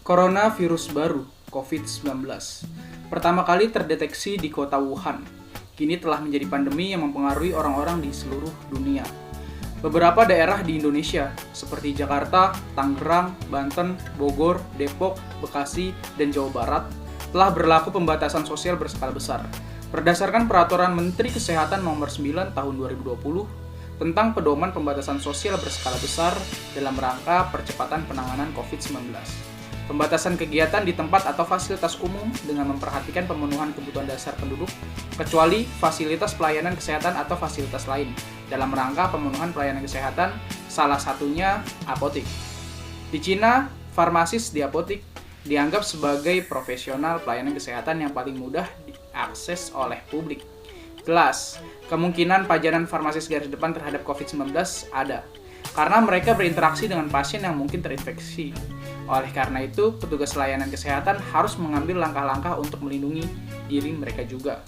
Coronavirus baru, COVID-19, pertama kali terdeteksi di kota Wuhan. Kini telah menjadi pandemi yang mempengaruhi orang-orang di seluruh dunia. Beberapa daerah di Indonesia, seperti Jakarta, Tangerang, Banten, Bogor, Depok, Bekasi, dan Jawa Barat, telah berlaku pembatasan sosial berskala besar. Berdasarkan Peraturan Menteri Kesehatan Nomor 9 Tahun 2020 tentang pedoman pembatasan sosial berskala besar dalam rangka percepatan penanganan COVID-19. Pembatasan kegiatan di tempat atau fasilitas umum dengan memperhatikan pemenuhan kebutuhan dasar penduduk, kecuali fasilitas pelayanan kesehatan atau fasilitas lain, dalam rangka pemenuhan pelayanan kesehatan, salah satunya apotik. Di Cina, farmasis di apotik dianggap sebagai profesional pelayanan kesehatan yang paling mudah diakses oleh publik. Jelas, kemungkinan pajanan farmasis garis depan terhadap COVID-19 ada, karena mereka berinteraksi dengan pasien yang mungkin terinfeksi. Oleh karena itu, petugas layanan kesehatan harus mengambil langkah-langkah untuk melindungi diri mereka juga.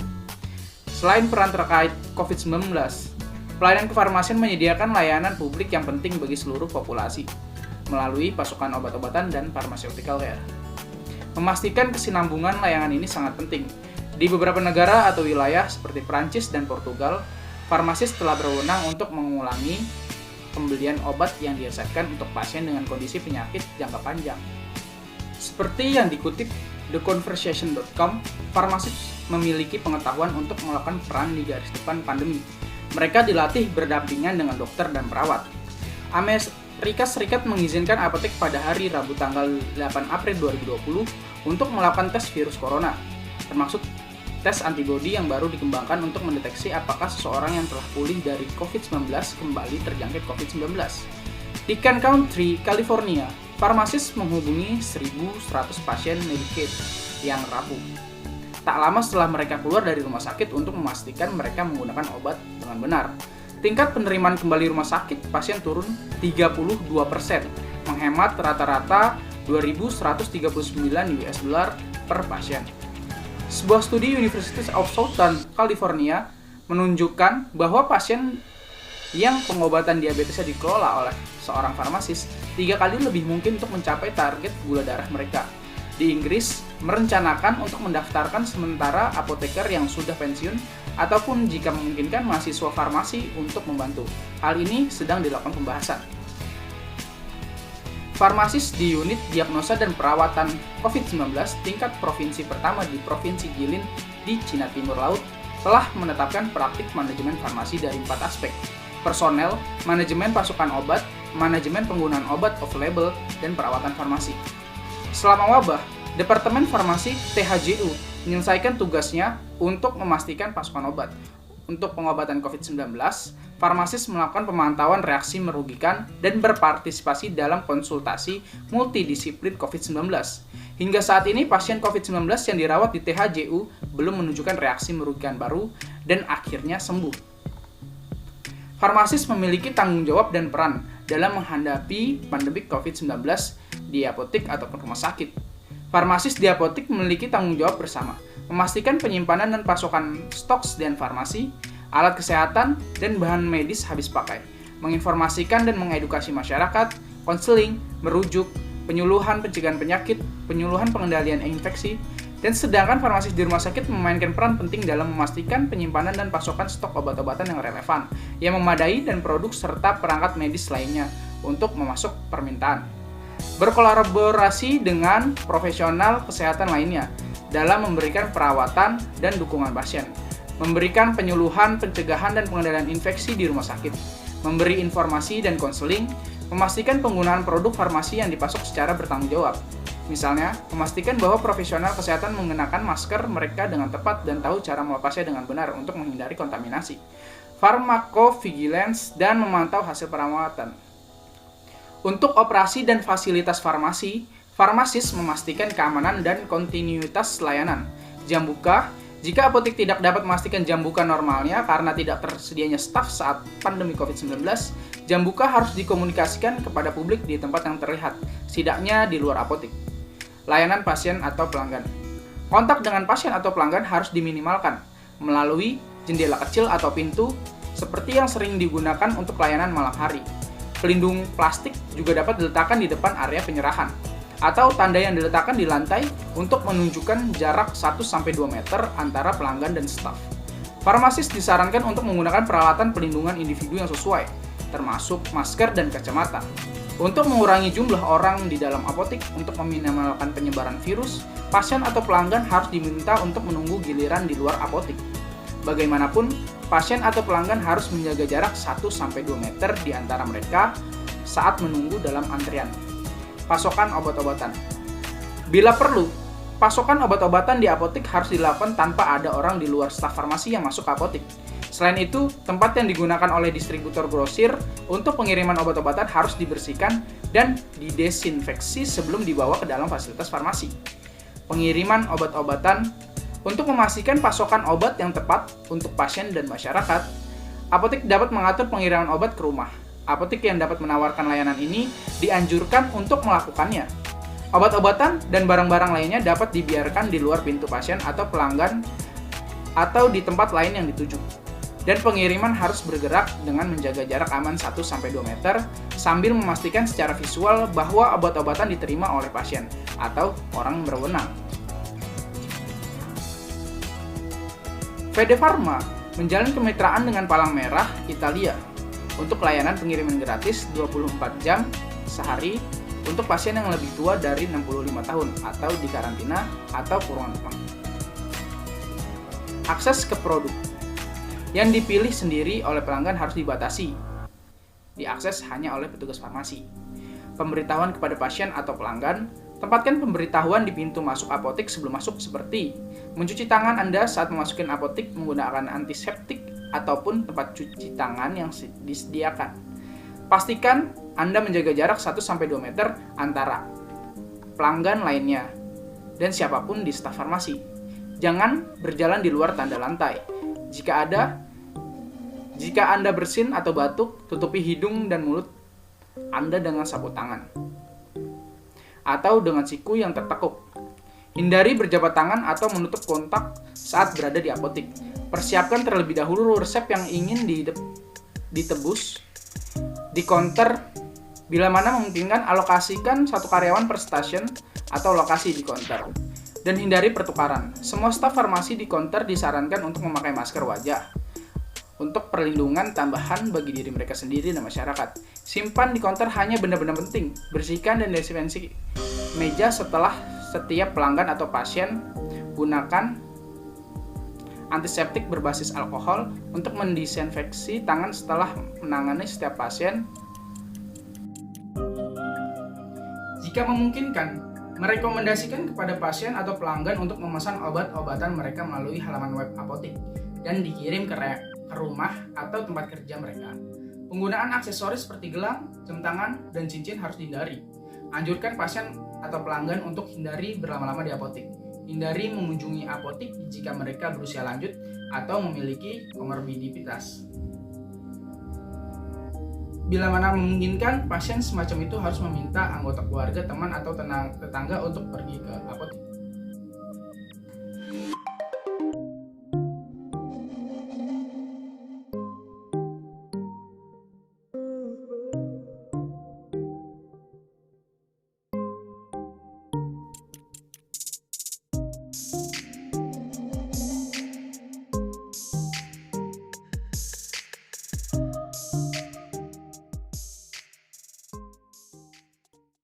Selain peran terkait COVID-19, pelayanan kefarmasian menyediakan layanan publik yang penting bagi seluruh populasi, melalui pasokan obat-obatan dan pharmaceutical care. Memastikan kesinambungan layanan ini sangat penting. Di beberapa negara atau wilayah seperti Prancis dan Portugal, farmasis telah berwenang untuk mengulangi pembelian obat yang diresepkan untuk pasien dengan kondisi penyakit jangka panjang. Seperti yang dikutip theconversation.com, farmasis memiliki pengetahuan untuk melakukan peran di garis depan pandemi. Mereka dilatih berdampingan dengan dokter dan perawat. Amerika Serikat mengizinkan apotek pada hari Rabu tanggal 8 April 2020 untuk melakukan tes virus corona, termasuk tes antibodi yang baru dikembangkan untuk mendeteksi apakah seseorang yang telah pulih dari COVID-19 kembali terjangkit COVID-19. Di Kent County, California, farmasis menghubungi 1.100 pasien Medicaid yang rapuh. Tak lama setelah mereka keluar dari rumah sakit untuk memastikan mereka menggunakan obat dengan benar. Tingkat penerimaan kembali rumah sakit pasien turun 32%, menghemat rata-rata $2.139 per pasien. Sebuah studi University of Southern California menunjukkan bahwa pasien yang pengobatan diabetesnya dikelola oleh seorang farmasis 3 kali lebih mungkin untuk mencapai target gula darah mereka. Di Inggris, merencanakan untuk mendaftarkan sementara apoteker yang sudah pensiun ataupun jika memungkinkan mahasiswa farmasi untuk membantu. Hal ini sedang dilakukan pembahasan. Farmasis di unit diagnosa dan perawatan COVID-19 tingkat provinsi pertama di Provinsi Jilin di Cina Timur Laut telah menetapkan praktik manajemen farmasi dari 4 aspek: personel, manajemen pasokan obat, manajemen penggunaan obat off-label, dan perawatan farmasi. Selama wabah, Departemen Farmasi THJU menyelesaikan tugasnya untuk memastikan pasokan obat. Untuk pengobatan COVID-19, farmasis melakukan pemantauan reaksi merugikan dan berpartisipasi dalam konsultasi multidisiplin COVID-19. Hingga saat ini, pasien COVID-19 yang dirawat di THJU belum menunjukkan reaksi merugikan baru dan akhirnya sembuh. Farmasis memiliki tanggung jawab dan peran dalam menghadapi pandemi COVID-19 di apotik ataupun rumah sakit. Farmasis di apotik memiliki tanggung jawab bersama, memastikan penyimpanan dan pasokan stok dan farmasi, alat kesehatan, dan bahan medis habis pakai, menginformasikan dan mengedukasi masyarakat, konseling, merujuk, penyuluhan pencegahan penyakit, penyuluhan pengendalian infeksi, dan sedangkan farmasis di rumah sakit memainkan peran penting dalam memastikan penyimpanan dan pasokan stok obat-obatan yang relevan, yang memadai dan produk serta perangkat medis lainnya untuk memasuk permintaan. Berkolaborasi dengan profesional kesehatan lainnya dalam memberikan perawatan dan dukungan pasien, memberikan penyuluhan, pencegahan, dan pengendalian infeksi di rumah sakit, memberi informasi dan konseling, memastikan penggunaan produk farmasi yang dipasok secara bertanggung jawab. Misalnya, memastikan bahwa profesional kesehatan mengenakan masker mereka dengan tepat dan tahu cara melepasnya dengan benar untuk menghindari kontaminasi. Pharmacovigilance dan memantau hasil perawatan. Untuk operasi dan fasilitas farmasi, farmasis memastikan keamanan dan kontinuitas layanan. Jam buka, jika apotek tidak dapat memastikan jam buka normalnya karena tidak tersedianya staf saat pandemi COVID-19, jam buka harus dikomunikasikan kepada publik di tempat yang terlihat, setidaknya di luar apotek. Layanan pasien atau pelanggan. Kontak dengan pasien atau pelanggan harus diminimalkan melalui jendela kecil atau pintu seperti yang sering digunakan untuk layanan malam hari. Pelindung plastik juga dapat diletakkan di depan area penyerahan. atau tanda yang diletakkan di lantai untuk menunjukkan jarak 1-2 meter antara pelanggan dan staf. Farmasis disarankan untuk menggunakan peralatan pelindungan individu yang sesuai, termasuk masker dan kacamata. Untuk mengurangi jumlah orang di dalam apotik untuk meminimalkan penyebaran virus, pasien atau pelanggan harus diminta untuk menunggu giliran di luar apotik. Bagaimanapun, pasien atau pelanggan harus menjaga jarak 1-2 meter di antara mereka saat menunggu dalam antrian. Pasokan obat-obatan. Bila perlu, pasokan obat-obatan di apotik harus dilakukan tanpa ada orang di luar staf farmasi yang masuk ke apotik. Selain itu, tempat yang digunakan oleh distributor grosir untuk pengiriman obat-obatan harus dibersihkan dan didesinfeksi sebelum dibawa ke dalam fasilitas farmasi. Pengiriman obat-obatan. Untuk memastikan pasokan obat yang tepat untuk pasien dan masyarakat, apotik dapat mengatur pengiriman obat ke rumah. Apotik yang dapat menawarkan layanan ini dianjurkan untuk melakukannya. Obat-obatan dan barang-barang lainnya dapat dibiarkan di luar pintu pasien atau pelanggan atau di tempat lain yang dituju. Dan pengiriman harus bergerak dengan menjaga jarak aman 1-2 meter sambil memastikan secara visual bahwa obat-obatan diterima oleh pasien atau orang berwenang. Fede Farma menjalin kemitraan dengan Palang Merah Italia untuk layanan pengiriman gratis 24 jam sehari untuk pasien yang lebih tua dari 65 tahun atau di karantina atau kurungan rumah. Akses ke produk yang dipilih sendiri oleh pelanggan harus dibatasi. Diakses hanya oleh petugas farmasi. Pemberitahuan kepada pasien atau pelanggan. Tempatkan pemberitahuan di pintu masuk apotik sebelum masuk seperti mencuci tangan Anda saat memasuki apotik menggunakan antiseptik ataupun tempat cuci tangan yang disediakan. Pastikan Anda menjaga jarak 1-2 meter antara pelanggan lainnya dan siapapun di staf farmasi. Jangan berjalan di luar tanda lantai. Jika Anda bersin atau batuk, tutupi hidung dan mulut Anda dengan sapu tangan atau dengan siku yang tertekuk. Hindari berjabat tangan atau menutup kontak saat berada di apotik. Persiapkan terlebih dahulu resep yang ingin ditebus di counter. Bila mana memungkinkan, alokasikan satu karyawan per stasiun atau lokasi di counter. Dan hindari pertukaran. Semua staf farmasi di counter disarankan untuk memakai masker wajah untuk perlindungan tambahan bagi diri mereka sendiri dan masyarakat. Simpan di counter hanya benda-benda penting. Bersihkan dan desinfeksi meja setelah setiap pelanggan atau pasien. Gunakan antiseptik berbasis alkohol untuk mendisinfeksi tangan setelah menangani setiap pasien. Jika memungkinkan, merekomendasikan kepada pasien atau pelanggan untuk memesan obat-obatan mereka melalui halaman web apotik dan dikirim ke rumah atau tempat kerja mereka. Penggunaan aksesoris seperti gelang, jam tangan, dan cincin harus dihindari. Anjurkan pasien atau pelanggan untuk hindari berlama-lama di apotik. Hindari mengunjungi apotik jika mereka berusia lanjut atau memiliki komorbiditas. Bila mana memungkinkan, pasien semacam itu harus meminta anggota keluarga, teman, atau tetangga untuk pergi ke apotik.